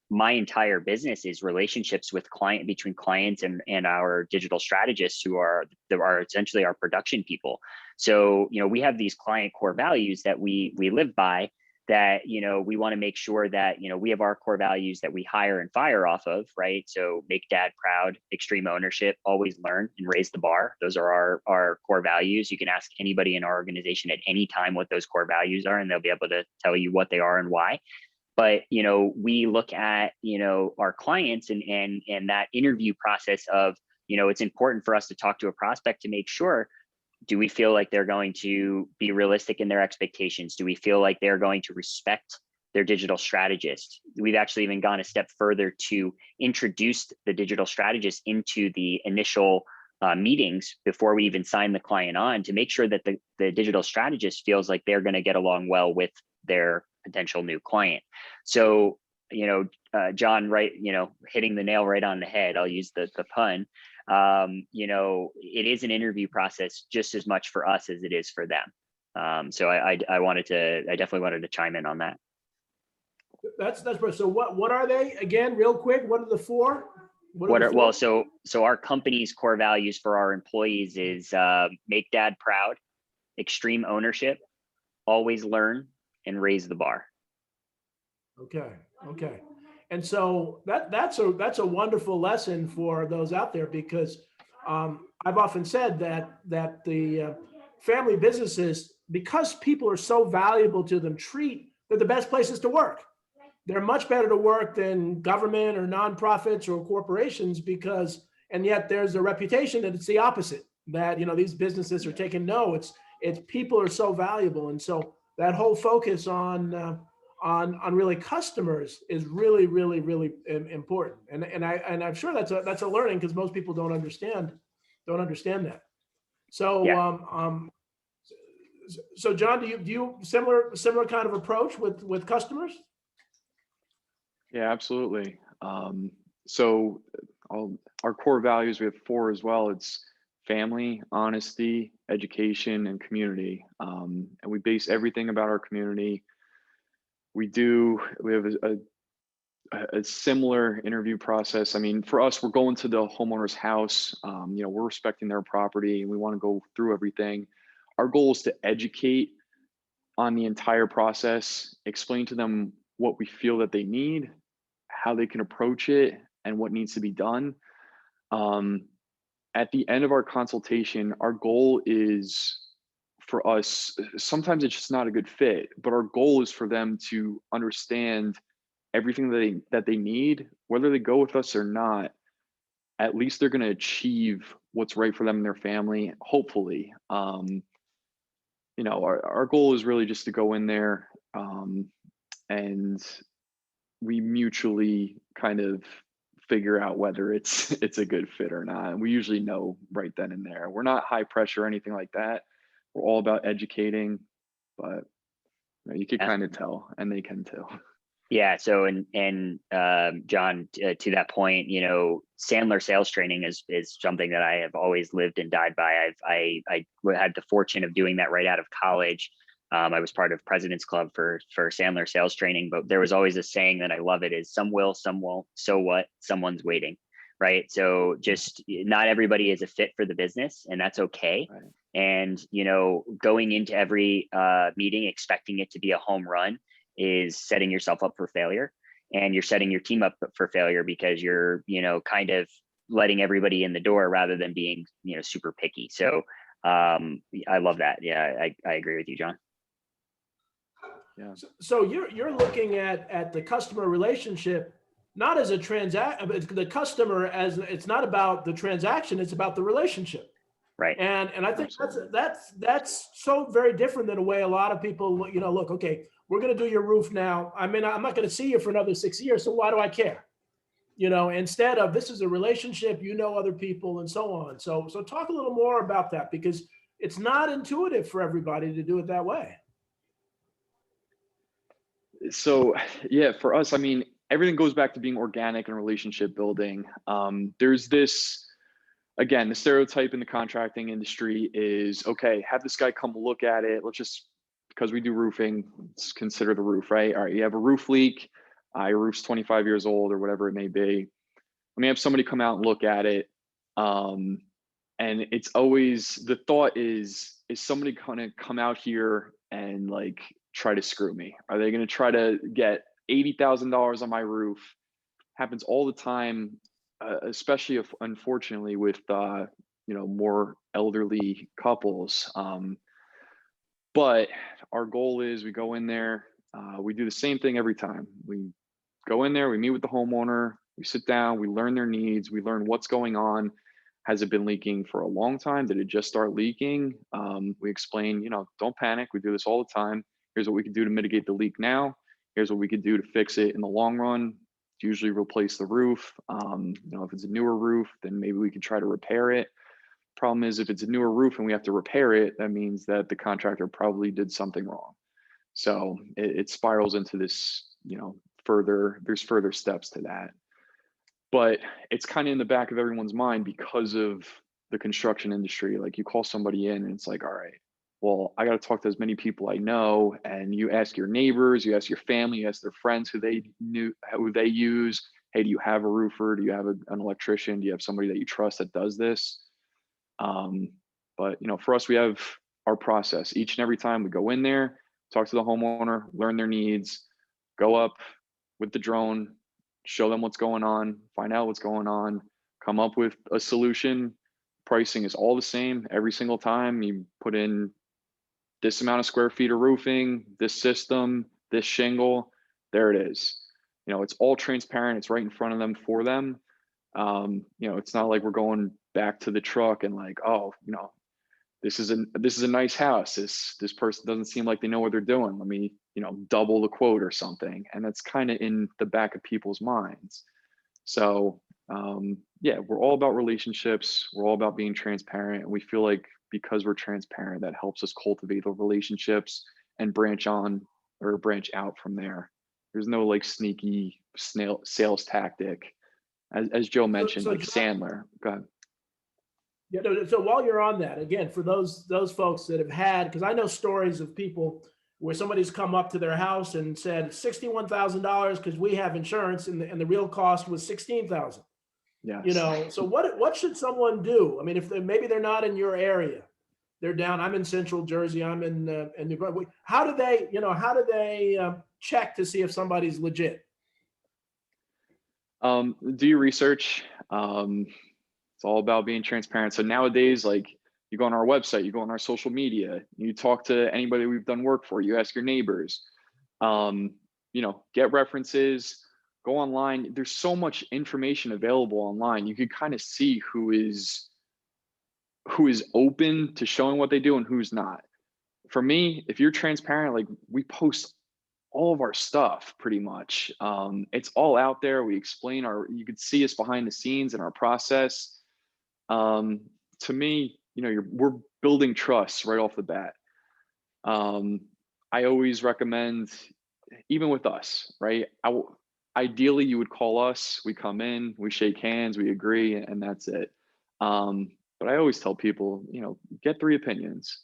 my entire business is relationships between clients and our digital strategists, who are essentially our production people. So, you know, we have these client core values that we live by, that, you know, we want to make sure that, you know, we have our core values that we hire and fire off of, right? So make dad proud, extreme ownership, always learn, and raise the bar. Those are our core values. You can ask anybody in our organization at any time what those core values are, and they'll be able to tell you what they are and why. But, you know, we look at, you know, our clients and that interview process of, you know, it's important for us to talk to a prospect to make sure, do we feel like they're going to be realistic in their expectations? Do we feel like they're going to respect their digital strategist? We've actually even gone a step further to introduce the digital strategist into the initial meetings before we even sign the client on, to make sure that the digital strategist feels like they're going to get along well with their potential new client. So, you know, John, right, you know, hitting the nail right on the head, I'll use the pun. You know, it is an interview process just as much for us as it is for them. So I definitely wanted to chime in on that. That's perfect. So what are they again, real quick? What are the 4? Well, so our company's core values for our employees is make dad proud, extreme ownership, always learn, and raise the bar. Okay. And so that's a wonderful lesson for those out there, because I've often said that the family businesses, because people are so valuable to them, they're the best places to work. They're much better to work than government or nonprofits or corporations, and yet there's a reputation that it's the opposite, that, you know, these businesses are taking, no, it's people are so valuable. And so that whole focus on on really customers is really, really, really important. And I'm sure that's a learning, because most people don't understand that. So, Yeah. so John, do you similar kind of approach with customers? Yeah, absolutely. So our core values, we have four as well. It's family, honesty, education, and community. And we base everything about our community. We have a similar interview process. I mean, for us, we're going to the homeowner's house. We're respecting their property, and we want to go through everything. Our goal is to educate on the entire process, explain to them what we feel that they need, how they can approach it, and what needs to be done. At the end of our consultation, our goal is for us, sometimes it's just not a good fit, but our goal is for them to understand everything that they need, whether they go with us or not. At least they're going to achieve what's right for them and their family, hopefully. Our goal is really just to go in there, and we mutually kind of figure out whether it's a good fit or not. And we usually know right then and there. We're not high pressure or anything like that. We're all about educating, but you could kind of tell, and they can too. Yeah. So, John, to that point, Sandler sales training is something that I have always lived and died by. I had the fortune of doing that right out of college. I was part of President's Club for Sandler sales training, but there was always a saying that I love, it is some will, some won't. So what? Someone's waiting. Right. So just not everybody is a fit for the business, and that's okay. Right. And, going into every meeting expecting it to be a home run is setting yourself up for failure, and you're setting your team up for failure, because you're, kind of letting everybody in the door rather than being, super picky. So I love that. Yeah, I agree with you, John. Yeah. So you're looking at the customer relationship not as a the customer, as it's not about the transaction, it's about the relationship. Right. And I think Absolutely. that's so very different than the way a lot of people, look, okay, we're going to do your roof now. I mean, I'm not going to see you for another 6 years, so why do I care? Instead of, this is a relationship, other people, and so on. So talk a little more about that, because it's not intuitive for everybody to do it that way. So yeah, for us, I mean, everything goes back to being organic and relationship building. There's this, again, the stereotype in the contracting industry is, okay, have this guy come look at it. Because we do roofing, let's consider the roof, right? All right, you have a roof leak, your roof's 25 years old or whatever it may be. Let me have somebody come out and look at it. And it's always, the thought is somebody gonna come out here and like try to screw me? Are they gonna try to get $80,000 on my roof? Happens all the time, especially if, unfortunately, with more elderly couples. But our goal is, we go in there, we do the same thing every time. We go in there, we meet with the homeowner, we sit down, we learn their needs, we learn what's going on. Has it been leaking for a long time? Did it just start leaking? We explain, don't panic. We do this all the time. Here's what we can do to mitigate the leak now. Here's what we could do to fix it in the long run. Usually replace the roof. If it's a newer roof, then maybe we could try to repair it. Problem is, if it's a newer roof and we have to repair it, that means that the contractor probably did something wrong. So it spirals into this, there's further steps to that. But it's kind of in the back of everyone's mind because of the construction industry. Like, you call somebody in and it's like, all right, well, I got to talk to as many people I know. And you ask your neighbors, you ask your family, you ask their friends who they use. Hey, do you have a roofer? Do you have an electrician? Do you have somebody that you trust that does this? But for us, we have our process. Each and every time we go in there, talk to the homeowner, learn their needs, go up with the drone, show them what's going on, find out what's going on, come up with a solution. Pricing is all the same every single time. You put in this amount of square feet of roofing, this system, this shingle, there it is. It's all transparent. It's right in front of them for them. It's not like we're going back to the truck and like, oh, this is a nice house. This person doesn't seem like they know what they're doing. Let me, double the quote or something. And that's kind of in the back of people's minds. So yeah, we're all about relationships. We're all about being transparent. And we feel like because we're transparent, that helps us cultivate the relationships and branch on or branch out from there. There's no like sneaky sales tactic. As Joe mentioned, so like John, Sandler. Go ahead. Yeah, so while you're on that, again, for those folks that have had, because I know stories of people where somebody's come up to their house and said $61,000 because we have insurance, and the real cost was 16,000. Yes. So what should someone do? I mean, if maybe they're not in your area, they're down. I'm in Central Jersey. I'm in New Brunswick. How do they check to see if somebody's legit? Do your research. It's all about being transparent. So nowadays, like, you go on our website, you go on our social media, you talk to anybody we've done work for, you ask your neighbors, get references, go online. There's so much information available online. You could kind of see who is open to showing what they do and who's not. For me, if you're transparent, like, we post all of our stuff pretty much. It's all out there. We explain you could see us behind the scenes in our process. To me, we're building trust right off the bat. I always recommend, even with us, right? Ideally, you would call us, we come in, we shake hands, we agree, and that's it. But I always tell people, get 3 opinions,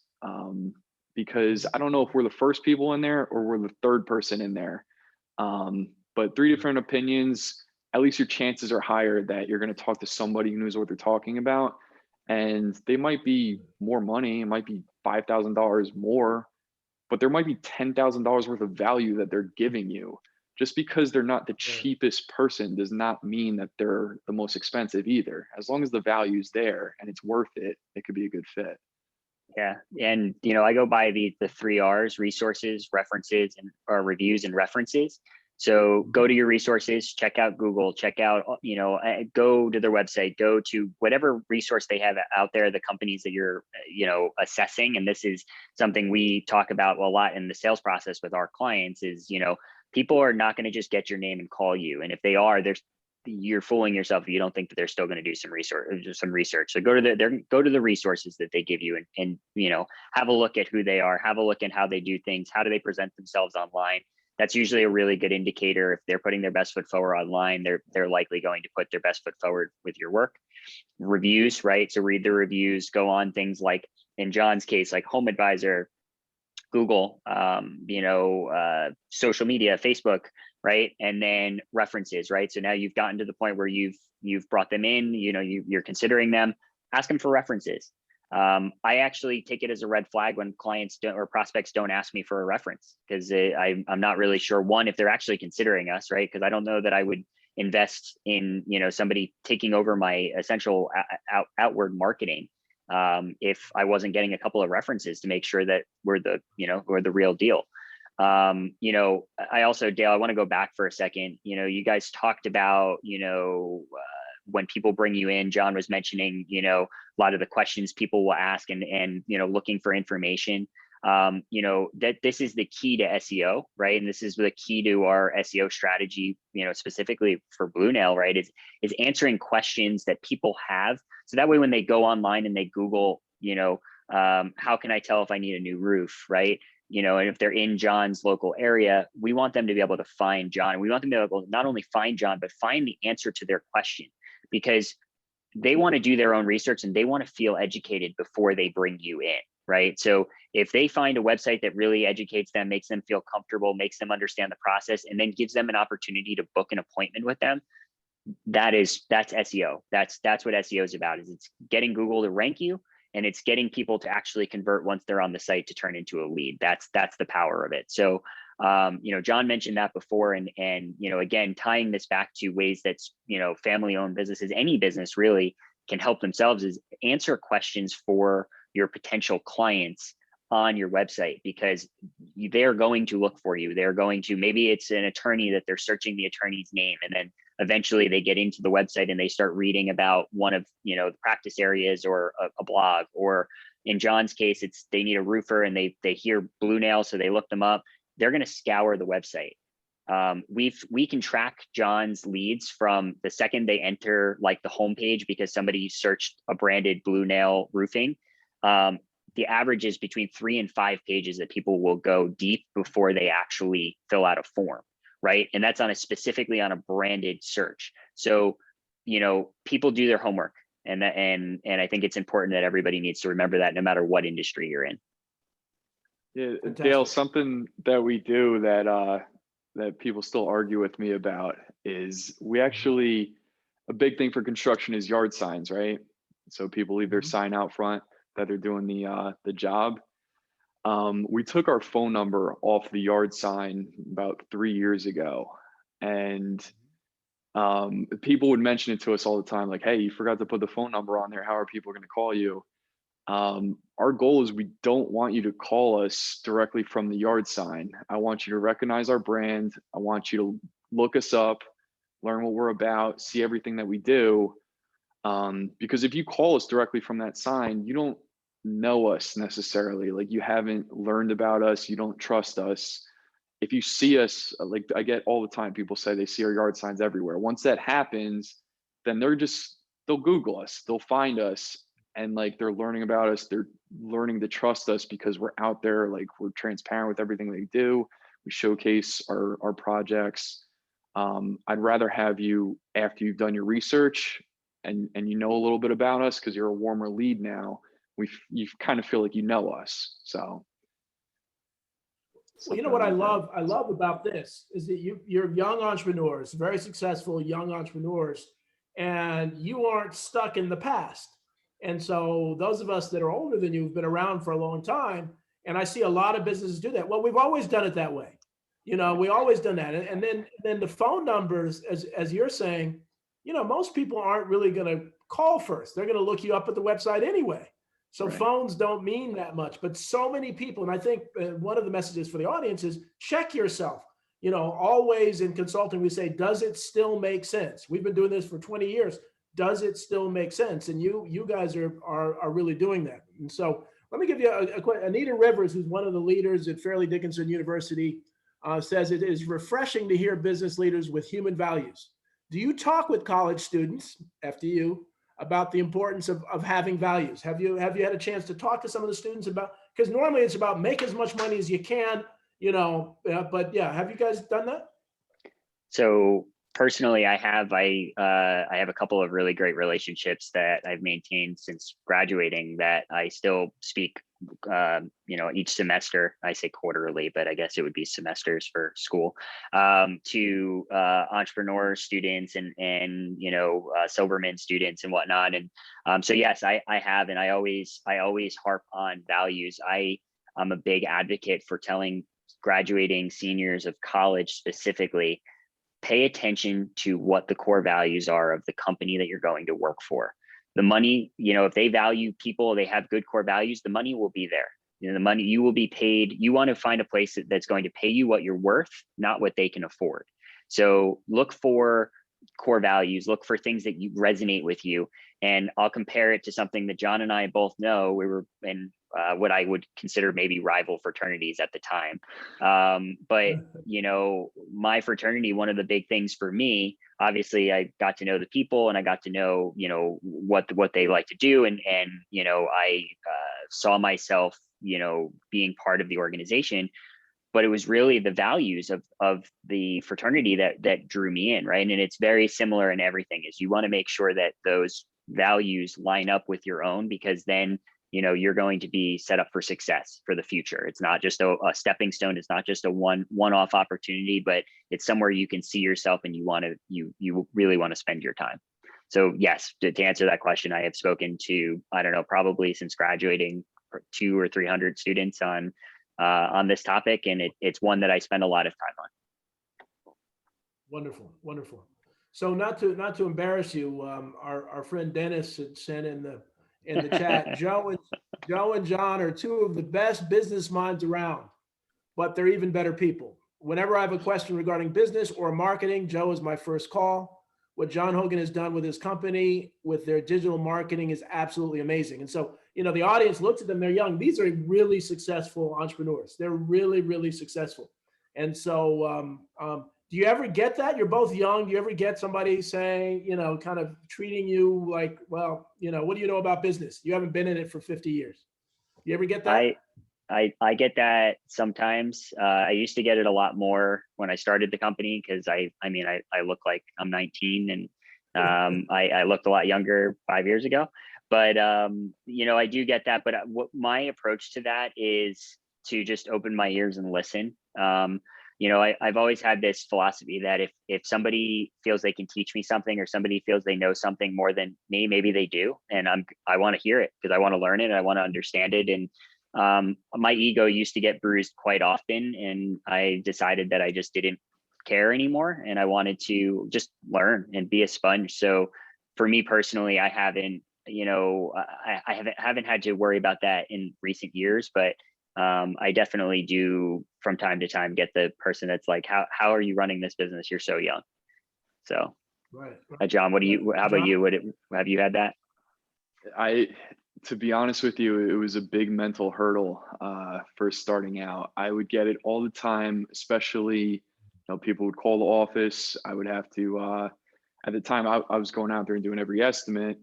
because I don't know if we're the first people in there or we're the third person in there. But 3 different opinions, at least your chances are higher that you're going to talk to somebody who knows what they're talking about. And they might be more money, it might be $5,000 more, but there might be $10,000 worth of value that they're giving you. Just because they're not the cheapest person does not mean that they're the most expensive either. As long as the value's there and it's worth it, it could be a good fit. Yeah. And, I go by the 3 R's: resources, references, or reviews and references. So go to your resources, check out Google, check out, go to their website, go to whatever resource they have out there, the companies that you're, assessing. And this is something we talk about a lot in the sales process with our clients is, people are not going to just get your name and call you. And if they are, you're fooling yourself if you don't think that they're still going to do some research. So go to the resources that they give you and have a look at who they are, have a look at how they do things, how do they present themselves online. That's usually a really good indicator. If they're putting their best foot forward online, they're likely going to put their best foot forward with your work. Reviews, right? So read the reviews, go on things like, in John's case, like Home Advisor, Google, social media, Facebook, right? And then references, right? So now you've gotten to the point where you've brought them in, you're considering them, ask them for references. I actually take it as a red flag when clients or prospects don't ask me for a reference, because I'm not really sure, one, if they're actually considering us, right? Because I don't know that I would invest in, somebody taking over my essential outward marketing if I wasn't getting a couple of references to make sure that we're the real deal. I also, Dale, I want to go back for a second. You guys talked about, when people bring you in, John was mentioning, a lot of the questions people will ask and looking for information. That this is the key to SEO, right? And this is the key to our SEO strategy, specifically for Blue Nail, right? Is answering questions that people have. So that way, when they go online and they Google, how can I tell if I need a new roof, right? And if they're in John's local area, we want them to be able to find John. We want them to be able to not only find John, but find the answer to their question, because they want to do their own research and they want to feel educated before they bring you in, right? So if they find a website that really educates them, makes them feel comfortable, makes them understand the process, and then gives them an opportunity to book an appointment with them, that's SEO. That's what SEO is about. Is it's getting Google to rank you, and it's getting people to actually convert once they're on the site to turn into a lead. That's the power of it. So, John mentioned that before, and again, tying this back to ways that family-owned businesses, any business really, can help themselves is answer questions for your potential clients on your website, because they're going to look for you. They're going to, maybe it's an attorney that they're searching the attorney's name, and then eventually they get into the website and they start reading about one of the practice areas or a blog, or in John's case, it's they need a roofer and they hear Blue Nail, so they look them up. They're going to scour the website. We can track John's leads from the second they enter like the homepage because somebody searched a branded Blue Nail roofing. The average is between 3 and 5 pages that people will go deep before they actually fill out a form, right? And that's specifically on a branded search. So, people do their homework, and I think it's important that everybody needs to remember that no matter what industry you're in. Yeah, Fantastic. Dale, something that we do that people still argue with me about is a big thing for construction is yard signs, right? So people leave their sign out front that they're doing the job. We took our phone number off the yard sign about 3 years ago, and people would mention it to us all the time, like, hey, you forgot to put the phone number on there. How are people going to call you? Our goal is we don't want you to call us directly from the yard sign. I want you to recognize our brand. I want you to look us up, learn what we're about, see everything that we do. Because if you call us directly from that sign, you don't know us necessarily. Like, you haven't learned about us. You don't trust us. If you see us, like I get all the time, people say they see our yard signs everywhere. Once that happens, then they'll Google us, they'll find us, and like they're learning about us. They're learning to trust us because we're out there, like we're transparent with everything they do. We showcase our projects. I'd rather have you, after you've done your research and you know a little bit about us, because you're a warmer lead now, you kind of feel like you know us. So well, what I love about this is that you're young entrepreneurs, very successful young entrepreneurs, and you aren't stuck in the past. And so those of us that are older than you have been around for a long time, and I see a lot of businesses do that. Well, we've always done it that way. We always done that. And then the phone numbers, as you're saying, most people aren't really going to call first. They're going to look you up at the website anyway. So Right. Phones don't mean that much, but so many people, and I think one of the messages for the audience is check yourself. Always in consulting, we say, does it still make sense? We've been doing this for 20 years. Does it still make sense? And you guys are really doing that. And so let me give you a quick. Anita Rivers, who's one of the leaders at Fairleigh Dickinson University, says it is refreshing to hear business leaders with human values. Do you talk with college students, FDU, about the importance of having values? Have you had a chance to talk to some of the students about, because normally it's about make as much money as you can, but yeah, have you guys done that? So personally, I have a couple of really great relationships that I've maintained since graduating that I still speak, each semester. I say quarterly, but I guess it would be semesters for school, to entrepreneur students and Silverman students and whatnot. And so yes, I have, and I always harp on values. I'm a big advocate for telling graduating seniors of college specifically, pay attention to what the core values are of the company that you're going to work for. The money, if they value people, they have good core values, the money will be there. The money, you will be paid. You want to find a place that's going to pay you what you're worth, not what they can afford. So look for core values, look for things that you resonate with you. And I'll compare it to something that John and I both know. We were in what I would consider maybe rival fraternities at the time. But my fraternity, one of the big things for me, obviously I got to know the people and I got to know, what they like to do. And I saw myself, being part of the organization, but it was really the values of the fraternity that drew me in. Right. And it's very similar in everything. Is you want to make sure that those values line up with your own, because then you're going to be set up for success for the future. It's not just a stepping stone. It's not just a one-off opportunity, but it's somewhere you can see yourself and you really want to spend your time. So yes, to answer that question, I have spoken to, I don't know, probably since graduating, 200 or 300 students on this topic, and it's one that I spend a lot of time on. Wonderful, wonderful. So not to embarrass you, our friend Dennis had sent in the chat, Joe and John are two of the best business minds around, but they're even better people. Whenever I have a question regarding business or marketing, Joe is my first call. What John Hogan has done with his company, with their digital marketing, is absolutely amazing. And so the audience looks at them, they're young. These are really successful entrepreneurs. They're really, really successful. And so do you ever get that? You're both young. Do you ever get somebody saying, kind of treating you like, well, what do you know about business? You haven't been in it for 50 years. You ever get that? I get that sometimes. I used to get it a lot more when I started the company, because I look like I'm 19, and I looked a lot younger 5 years ago. But I do get that. But what my approach to that is to just open my ears and listen. I've always had this philosophy that if somebody feels they can teach me something, or somebody feels they know something more than me, maybe they do, and I want to hear it, because I want to learn it and I want to understand it. And my ego used to get bruised quite often, and I decided that I just didn't care anymore, and I wanted to just learn and be a sponge. So for me personally, I haven't had to worry about that in recent years, but I definitely do from time to time get the person that's like, how are you running this business? You're so young. So, right. John, how about you? Have you had that? To be honest with you, it was a big mental hurdle first starting out. I would get it all the time, especially, people would call the office. I would have to, at the time I was going out there and doing every estimate.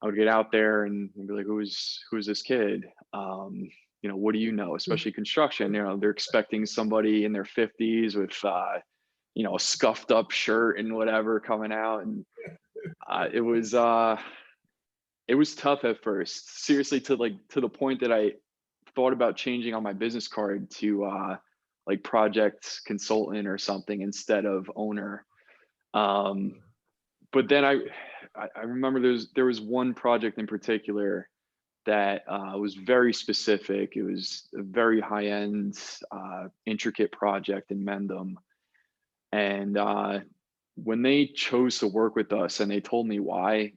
I would get out there and be like, who's this kid? What do you know? Especially construction, they're expecting somebody in their 50s with, a scuffed up shirt and whatever coming out. And it was tough at first, seriously, to the point that I thought about changing on my business card to like project consultant or something instead of owner. But then I remember there was one project in particular that was very specific. It was a very high-end, intricate project in Mendham. And when they chose to work with us and they told me why,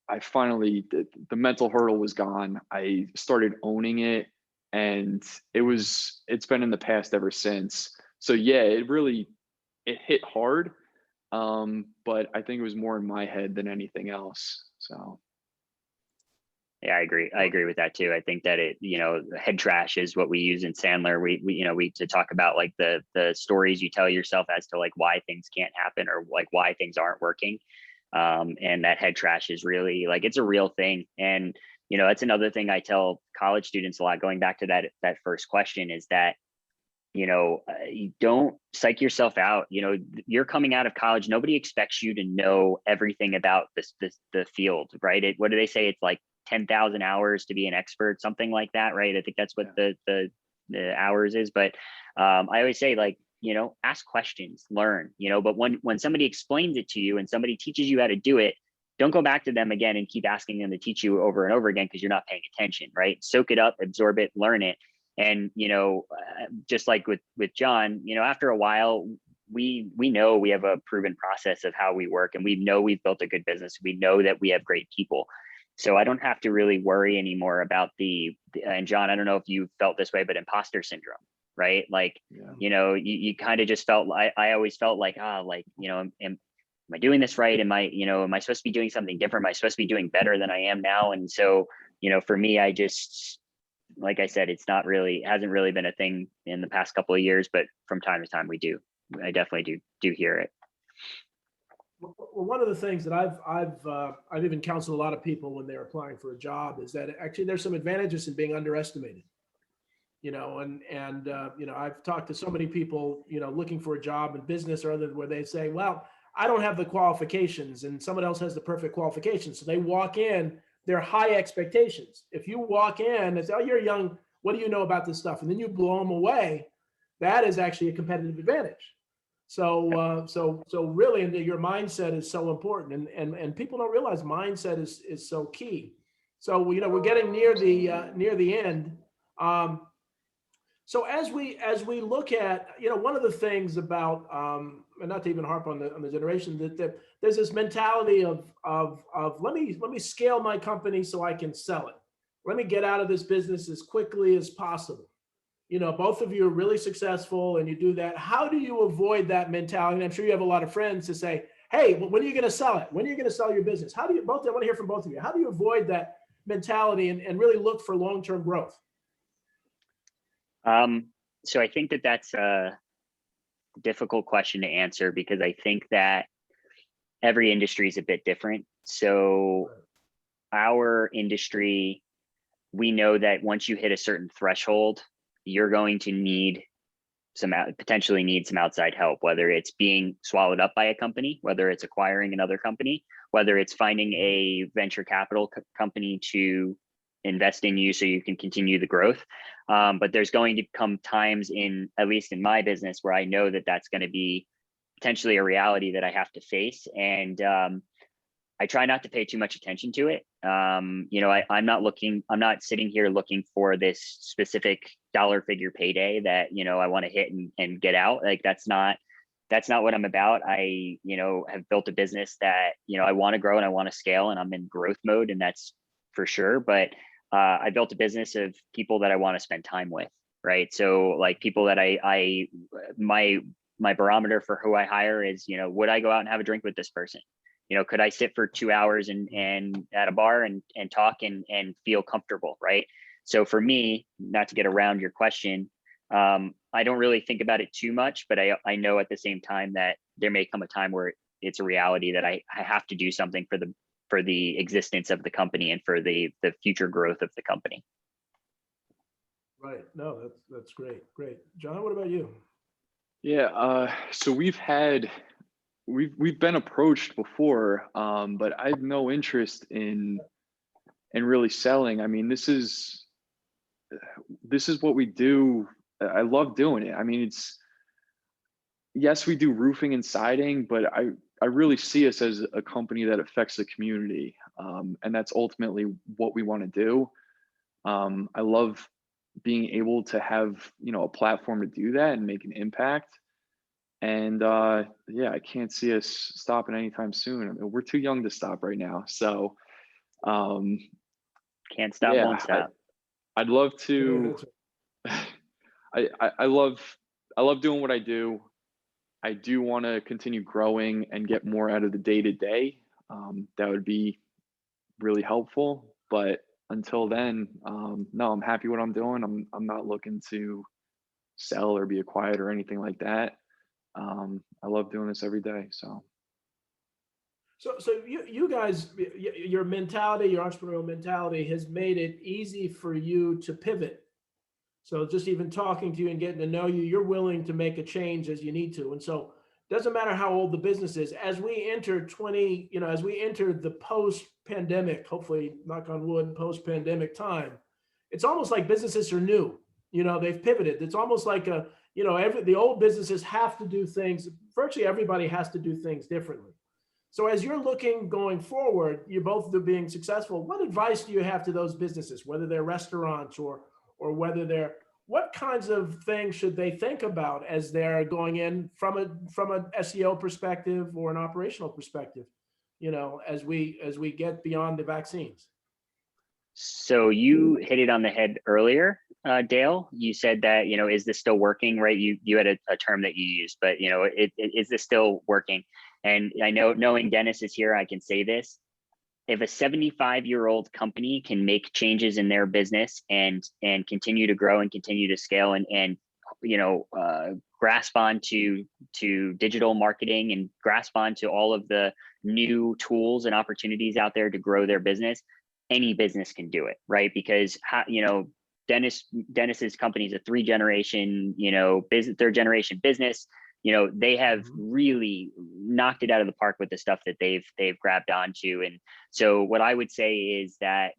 I finally, the mental hurdle was gone. I started owning it, and it's been in the past ever since. So yeah, it hit hard. But I think it was more in my head than anything else. So. Yeah, I agree with that too. I think that head trash is what we use in Sandler. We to talk about like the stories you tell yourself as to like why things can't happen, or like why things aren't working. And that head trash is really like, it's a real thing. And, that's another thing I tell college students a lot, going back to that first question, is that, you don't psych yourself out. You're coming out of college. Nobody expects you to know everything about the field, right? What do they say? It's like 10,000 hours to be an expert, something like that, right? I think that's what the hours is. But I always say, like, ask questions, learn, but when somebody explains it to you and somebody teaches you how to do it, don't go back to them again and keep asking them to teach you over and over again, because you're not paying attention, right? Soak it up, absorb it, learn it. And, just like with John, after a while, we know we have a proven process of how we work, and we know we've built a good business. We know that we have great people. So I don't have to really worry anymore about and John, I don't know if you felt this way, but imposter syndrome, right? Like, yeah. You kind of just felt, I always felt like, am I doing this right? Am I supposed to be doing something different? Am I supposed to be doing better than I am now? And so, for me, I just, like I said, hasn't really been a thing in the past couple of years, but from time to time I definitely do hear it. Well, one of the things that I've even counseled a lot of people when they're applying for a job is that actually there's some advantages in being underestimated. I've talked to so many people, looking for a job in business or other, where they say, well, I don't have the qualifications, and someone else has the perfect qualifications. So they walk in, they're high expectations. If you walk in and say, oh, you're young, what do you know about this stuff? And then you blow them away, that is actually a competitive advantage. So really, your mindset is so important, and people don't realize mindset is so key. So we're getting near the end. So as we look at, one of the things about, and not to even harp on the generation, that there's this mentality of let me scale my company so I can sell it. Let me get out of this business as quickly as possible. Both of you are really successful and you do that. How do you avoid that mentality? And I'm sure you have a lot of friends to say, hey, when are you going to sell it? When are you going to sell your business? I want to hear from both of you. How do you avoid that mentality and really look for long-term growth? So I think that that's a difficult question to answer, because I think that every industry is a bit different. So our industry, we know that once you hit a certain threshold, you're going to need potentially need some outside help, whether it's being swallowed up by a company, whether it's acquiring another company, whether it's finding a venture capital company to invest in you so you can continue the growth. But there's going to come times at least in my business, where I know that that's going to be potentially a reality that I have to face. And I try not to pay too much attention to it. I'm not sitting here looking for this specific dollar figure payday that, I want to hit and get out. Like, that's not what I'm about. I, have built a business that, I want to grow and I want to scale, and I'm in growth mode, and that's for sure. But I built a business of people that I want to spend time with. Right. So like people that my barometer for who I hire is, would I go out and have a drink with this person? Could I sit for 2 hours and at a bar and talk and feel comfortable, right? So for me, not to get around your question, I don't really think about it too much, but I know at the same time that there may come a time where it's a reality that I have to do something for the existence of the company and for the future growth of the company. Right. No, that's great. Great. John, what about you? Yeah. So we've been approached before, but I have no interest in really selling. I mean, this is what we do. I love doing it. I mean, yes, we do roofing and siding, but I really see us as a company that affects the community. And that's ultimately what we want to do. I love being able to have, a platform to do that and make an impact. And yeah, I can't see us stopping anytime soon. I mean, we're too young to stop right now. So can't stop, yeah, won't stop. I'd love to. I love doing what I do. I do want to continue growing and get more out of the day to day. That would be really helpful. But until then, no, I'm happy what I'm doing. I'm not looking to sell or be acquired or anything like that. I love doing this every day. So you guys, your mentality, your entrepreneurial mentality has made it easy for you to pivot. So just even talking to you and getting to know you, you're willing to make a change as you need to. And so it doesn't matter how old the business is. As we enter as we enter the post-pandemic, hopefully, knock on wood, post-pandemic time, it's almost like businesses are new. They've pivoted. It's almost like the old businesses have to do things. Virtually everybody has to do things differently. So as you're looking going forward, you both being successful, what advice do you have to those businesses, whether they're restaurants or whether what kinds of things should they think about as they're going in from an SEO perspective or an operational perspective, as we get beyond the vaccines? So you hit it on the head earlier, Dale. You said that, is this still working, right? You had a term that you used, but is this still working? And I know, knowing Dennis is here, I can say this: if a 75-year-old company can make changes in their business and continue to grow and continue to scale and grasp onto digital marketing and grasp onto all of the new tools and opportunities out there to grow their business, any business can do it, right? Because Dennis's company is a third generation business. They have really knocked it out of the park with the stuff that they've grabbed onto. And so what I would say is that,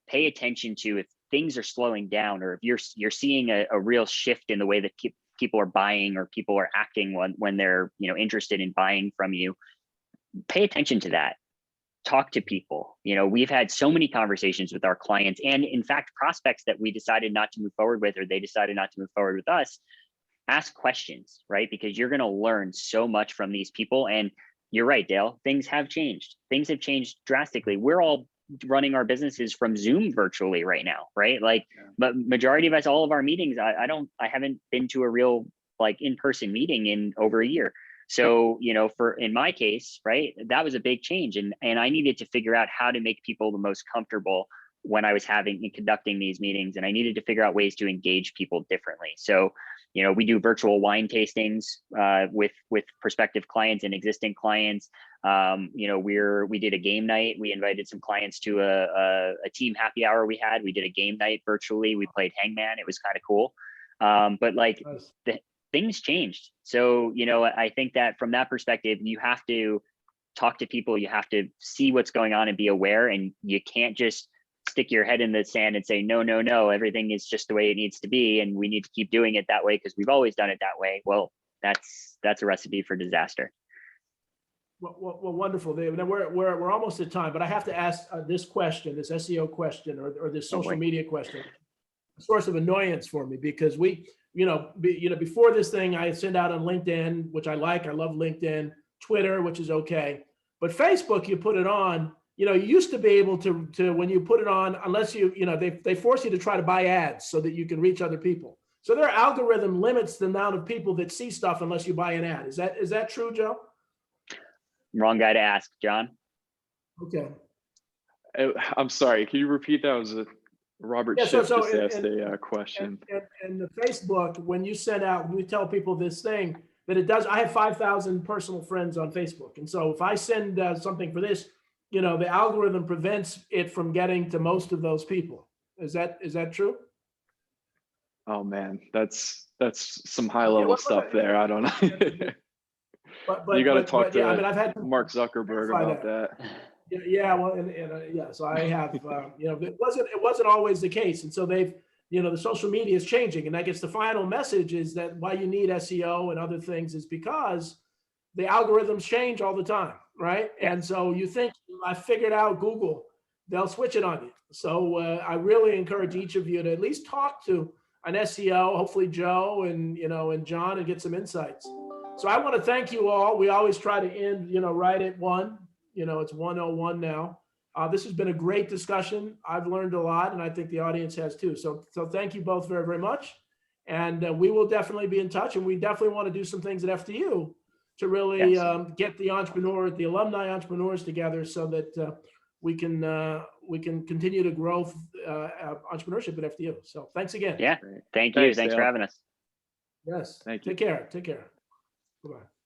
pay attention to if things are slowing down, or if you're seeing a real shift in the way that people are buying or people are acting when they're, interested in buying from you. Pay attention to that. Talk to people. We've had so many conversations with our clients, and in fact, prospects that we decided not to move forward with, or they decided not to move forward with us. Ask questions, right? Because you're going to learn so much from these people. And you're right, Dale, things have changed. Things have changed drastically. We're all running our businesses from Zoom virtually right now, right? Like, but majority of us, all of our meetings, I haven't been to a real in-person meeting in over a year. So, in my case, right, that was a big change. And I needed to figure out how to make people the most comfortable when I was conducting these meetings, and I needed to figure out ways to engage people differently. So, you know, we do virtual wine tastings with prospective clients and existing clients. You know, we did a game night. We invited some clients to a team happy hour we had. We did a game night virtually. We played Hangman. It was kind of cool. But like things changed. So, you know, I think that from that perspective, you have to talk to people, you have to see what's going on and be aware, and you can't just stick your head in the sand and say, no, no, no, everything is just the way it needs to be, and we need to keep doing it that way because we've always done it that way. Well, that's a recipe for disaster. Well, wonderful, David. Now we're almost at time, but I have to ask this question, this SEO question, or this social media question, a source of annoyance for me, because before this thing, I send out on LinkedIn, which I like. I love LinkedIn, Twitter, which is okay, but Facebook, you put it on. You know, you used to be able to when you put it on, unless they force you to try to buy ads so that you can reach other people. So their algorithm limits the amount of people that see stuff unless you buy an ad. Is that true, Joe? Wrong guy to ask, John. Okay. I'm sorry. Can you repeat that? It was Robert Schiff just asked a question. And the Facebook, when you send out, we tell people this thing that it does. I have 5,000 personal friends on Facebook, and so if I send something for this, you know, the algorithm prevents it from getting to most of those people. Is that true? Oh man, that's some high level stuff there. I don't know. But you got to talk to I've had Mark Zuckerberg about that. Yeah, well, yeah. So I have, it wasn't always the case, and so they've, the social media is changing, and I guess the final message is that why you need SEO and other things is because the algorithms change all the time, right? Yeah. And so you think I figured out Google, they'll switch it on you. So I really encourage each of you to at least talk to an SEO, hopefully Joe and John, and get some insights. So I want to thank you all. We always try to end, right at 1. It's 1:01 now. This has been a great discussion. I've learned a lot, and I think the audience has too. So thank you both very, very much. And we will definitely be in touch, and we definitely want to do some things at FDU to really get the alumni entrepreneurs together so that we can continue to grow entrepreneurship at FDU. So thanks again. Yeah, thank you. Thanks for having us. Yes. Thank you. Take care. Bye-bye.